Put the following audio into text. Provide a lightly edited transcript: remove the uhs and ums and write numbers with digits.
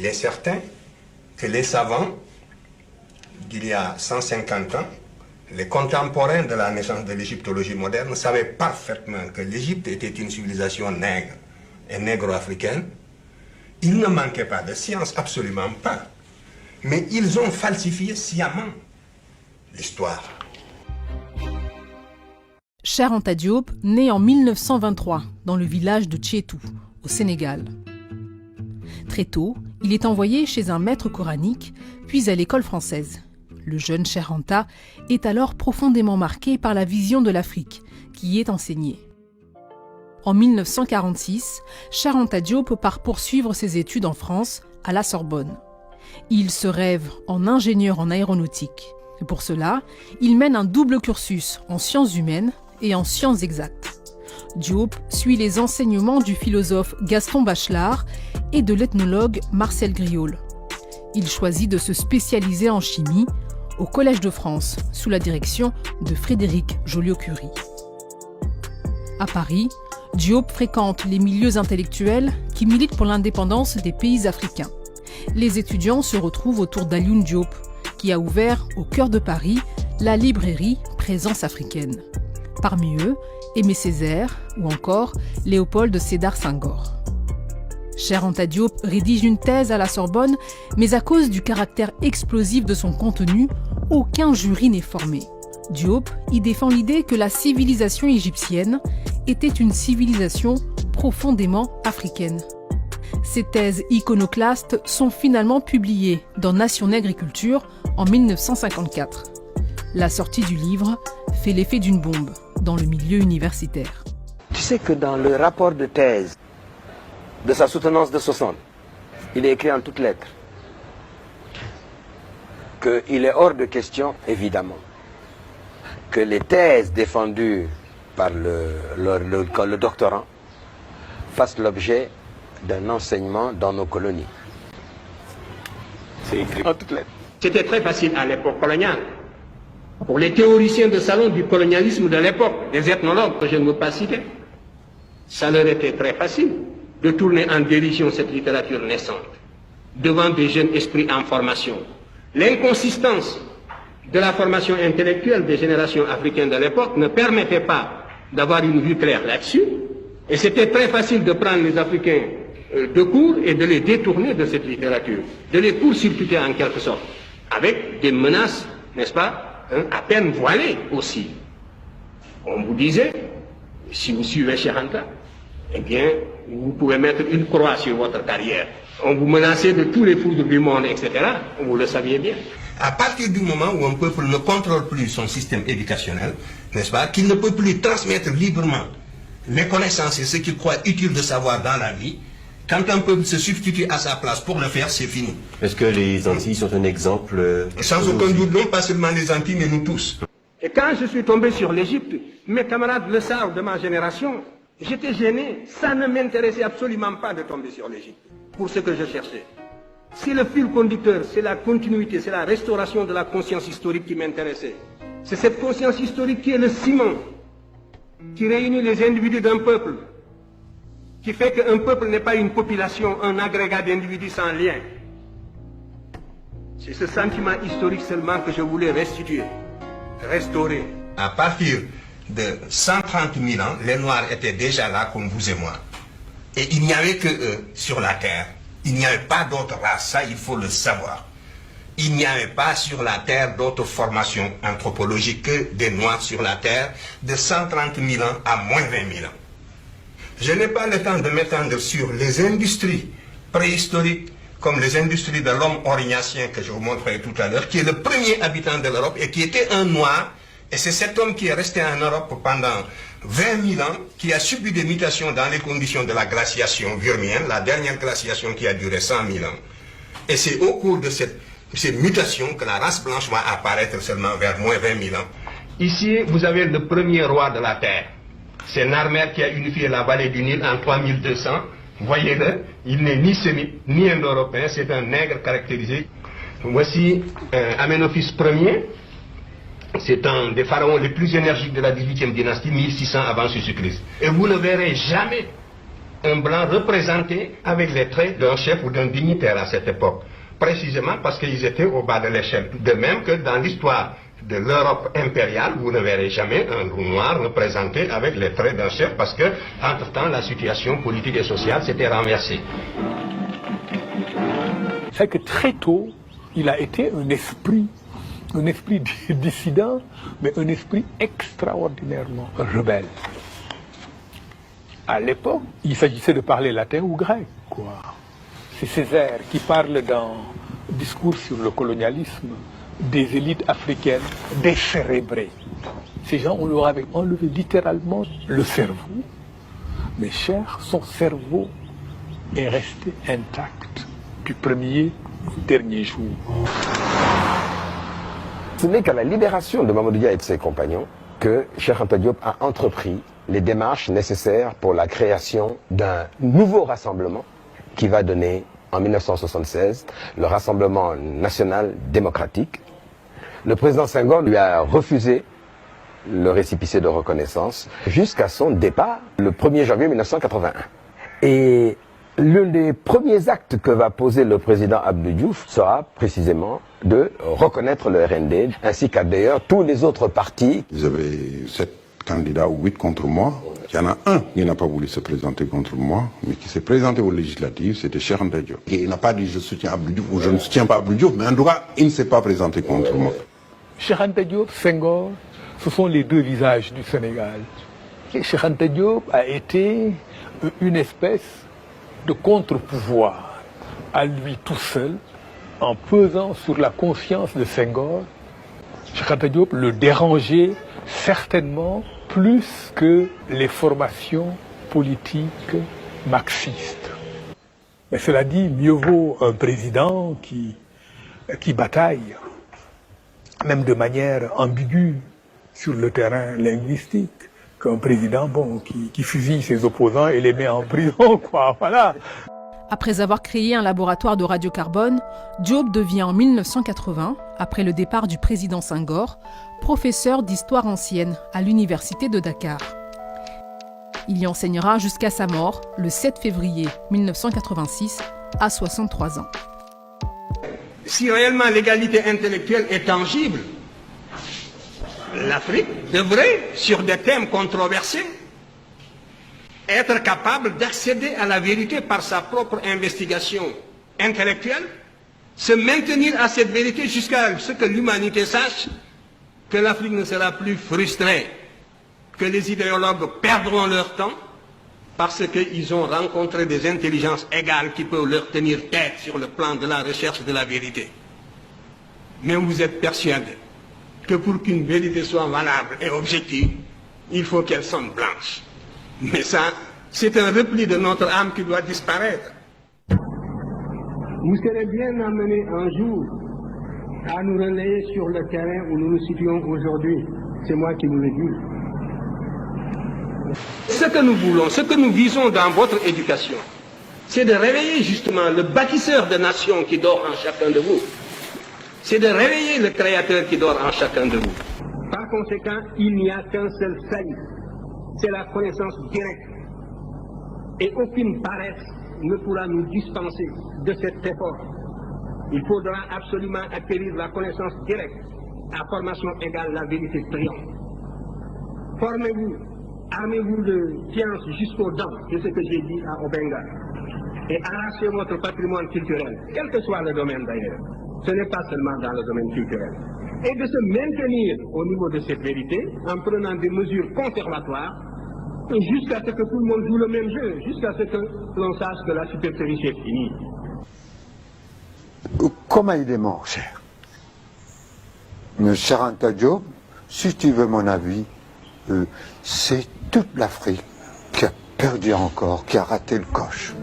Il est certain que les savants d'il y a 150 ans, les contemporains de la naissance de l'égyptologie moderne, savaient parfaitement que l'Égypte était une civilisation nègre et négro-africaine. Il ne manquait pas de science, absolument pas. Mais ils ont falsifié sciemment l'histoire. Cheikh Anta Diop naît en 1923 dans le village de Tchétou, au Sénégal. Très tôt, il est envoyé chez un maître coranique, puis à l'école française. Le jeune Cheikh Anta est alors profondément marqué par la vision de l'Afrique qui y est enseignée. En 1946, Cheikh Anta Diop part poursuivre ses études en France, à la Sorbonne. Il se rêve en ingénieur en aéronautique. Et pour cela, il mène un double cursus en sciences humaines et en sciences exactes. Diop suit les enseignements du philosophe Gaston Bachelard et de l'ethnologue Marcel Griaule. Il choisit de se spécialiser en chimie au Collège de France, sous la direction de Frédéric Joliot-Curie. À Paris, Diop fréquente les milieux intellectuels qui militent pour l'indépendance des pays africains. Les étudiants se retrouvent autour d'Alioune Diop, qui a ouvert au cœur de Paris la librairie Présence africaine. Parmi eux, Aimé Césaire ou encore Léopold Sédar Senghor. Cheikh Anta Diop rédige une thèse à la Sorbonne, mais à cause du caractère explosif de son contenu, aucun jury n'est formé. Diop y défend l'idée que la civilisation égyptienne était une civilisation profondément africaine. Ces thèses iconoclastes sont finalement publiées dans Nation Nègre et Culture en 1954. La sortie du livre fait l'effet d'une bombe dans le milieu universitaire. Tu sais que dans le rapport de thèse de sa soutenance de 60, il est écrit en toutes lettres qu'il est hors de question, évidemment, que les thèses défendues par le doctorant fassent l'objet d'un enseignement dans nos colonies. C'est écrit en toutes lettres. C'était très facile à l'époque coloniale. Pour les théoriciens de salon du colonialisme de l'époque, des ethnologues que je ne veux pas citer, ça leur était très facile de tourner en dérision cette littérature naissante, devant des jeunes esprits en formation. L'inconsistance de la formation intellectuelle des générations africaines de l'époque ne permettait pas d'avoir une vue claire là-dessus, et c'était très facile de prendre les Africains de court et de les détourner de cette littérature, de les court-circuiter en quelque sorte, avec des menaces, n'est-ce pas, à peine voilées aussi. On vous disait, si vous suivez Cheikh Anta, eh bien, vous pouvez mettre une croix sur votre carrière. On vous menaçait de tous les foudres du monde, etc. Vous le saviez bien. À partir du moment où un peuple ne contrôle plus son système éducationnel, n'est-ce pas, qu'il ne peut plus transmettre librement les connaissances et ce qu'il croit utile de savoir dans la vie, quand un peuple se substitue à sa place pour le faire, c'est fini. Est-ce que les Antilles sont un exemple Sans aucun doute, non pas seulement les Antilles, mais nous tous. Et quand je suis tombé sur l'Égypte, mes camarades le savent de ma génération, j'étais gêné. Ça ne m'intéressait absolument pas de tomber sur l'Égypte, pour ce que je cherchais. C'est le fil conducteur, c'est la continuité, c'est la restauration de la conscience historique qui m'intéressait. C'est cette conscience historique qui est le ciment, qui réunit les individus d'un peuple, qui fait qu'un peuple n'est pas une population, un agrégat d'individus sans lien. C'est ce sentiment historique seulement que je voulais restituer, restaurer. À partir de 130 000 ans, les Noirs étaient déjà là comme vous et moi. Et il n'y avait que eux sur la terre. Il n'y avait pas d'autres races, ça il faut le savoir. Il n'y avait pas sur la terre d'autres formations anthropologiques que des Noirs sur la terre de 130 000 ans à moins 20 000 ans. Je n'ai pas le temps de m'étendre sur les industries préhistoriques comme les industries de l'homme orignacien que je vous montrerai tout à l'heure, qui est le premier habitant de l'Europe et qui était un Noir. Et c'est cet homme qui est resté en Europe pendant 20 000 ans, qui a subi des mutations dans les conditions de la glaciation virmienne, la dernière glaciation qui a duré 100 000 ans. Et c'est au cours de ces mutations que la race blanche va apparaître seulement vers moins 20 000 ans. Ici, vous avez le premier roi de la terre. C'est Narmer qui a unifié la vallée du Nil en 3200. Voyez-le, il n'est ni sémite, ni indo-européen, c'est un nègre caractérisé. Voici Aménophis Ier. C'est un des pharaons les plus énergiques de la 18e dynastie, 1600 avant Jésus-Christ. Et vous ne verrez jamais un blanc représenté avec les traits d'un chef ou d'un dignitaire à cette époque, précisément parce qu'ils étaient au bas de l'échelle. De même que dans l'histoire de l'Europe impériale, vous ne verrez jamais un loup noir représenté avec les traits d'un chef, parce que, entre-temps, la situation politique et sociale s'était renversée. C'est que très tôt, il a été un esprit dissident, mais un esprit extraordinairement rebelle. À l'époque, il s'agissait de parler latin ou grec, quoi. C'est Césaire qui parle dans Discours sur le colonialisme des élites africaines décérébrées. Ces gens, on leur avait enlevé littéralement le cerveau. Mais cher, son cerveau est resté intact du premier au dernier jour. Ce n'est qu'à la libération de Mamadou Dia et de ses compagnons que Cheikh Anta Diop a entrepris les démarches nécessaires pour la création d'un nouveau rassemblement qui va donner en 1976 le Rassemblement national démocratique. Le président Senghor lui a refusé le récépissé de reconnaissance jusqu'à son départ le 1er janvier 1981. Et l'un des premiers actes que va poser le président Abdou Diouf sera précisément de reconnaître le RND, ainsi qu'à d'ailleurs tous les autres partis. Vous avez 7 candidats ou 8 contre moi. Il y en a un qui n'a pas voulu se présenter contre moi, mais qui s'est présenté aux législatives, c'était Cheikh Anta Diop. Et il n'a pas dit je soutiens Abdou Diouf ou je ne soutiens pas Abdou Diouf, mais en tout cas, il ne s'est pas présenté contre moi. Cheikh Anta Diop, Senghor, ce sont les deux visages du Sénégal. Et Cheikh Anta Diop a été une espèce de contre-pouvoir à lui tout seul, en pesant sur la conscience de Senghor. Cheikh Anta Diop le dérangeait certainement plus que les formations politiques marxistes. Mais cela dit, mieux vaut un président qui bataille, même de manière ambiguë sur le terrain linguistique, qu'un président qui fusille ses opposants et les met en prison, quoi, voilà. Après avoir créé un laboratoire de radiocarbone, Diop devient en 1980, après le départ du président Senghor, professeur d'histoire ancienne à l'université de Dakar. Il y enseignera jusqu'à sa mort, le 7 février 1986, à 63 ans. Si réellement l'égalité intellectuelle est tangible, l'Afrique devrait, sur des thèmes controversés, être capable d'accéder à la vérité par sa propre investigation intellectuelle, se maintenir à cette vérité jusqu'à ce que l'humanité sache que l'Afrique ne sera plus frustrée, que les idéologues perdront leur temps parce qu'ils ont rencontré des intelligences égales qui peuvent leur tenir tête sur le plan de la recherche de la vérité. Mais vous êtes persuadés que pour qu'une vérité soit valable et objective, il faut qu'elle sonne blanche. Mais ça, c'est un repli de notre âme qui doit disparaître. Vous serez bien amenés un jour à nous relayer sur le terrain où nous nous situons aujourd'hui. C'est moi qui vous le dis. Ce que nous voulons, ce que nous visons dans votre éducation, c'est de réveiller justement le bâtisseur de nations qui dort en chacun de vous. C'est de réveiller le créateur qui dort en chacun de vous. Par conséquent, il n'y a qu'un seul salut. C'est la connaissance directe. Et aucune paresse ne pourra nous dispenser de cet effort. Il faudra absolument acquérir la connaissance directe. À formation égale, la vérité triomphe. Formez-vous, armez-vous de science jusqu'aux dents, c'est ce que j'ai dit à Obenga. Et arrachez votre patrimoine culturel, quel que soit le domaine d'ailleurs. Ce n'est pas seulement dans le domaine culturel. Et de se maintenir au niveau de cette vérité en prenant des mesures conservatoires jusqu'à ce que tout le monde joue le même jeu, jusqu'à ce que l'on sache que la supercherie est finie. Comment il est mort, cher? Cheikh Anta Diop, si tu veux mon avis, c'est toute l'Afrique qui a perdu encore, qui a raté le coche.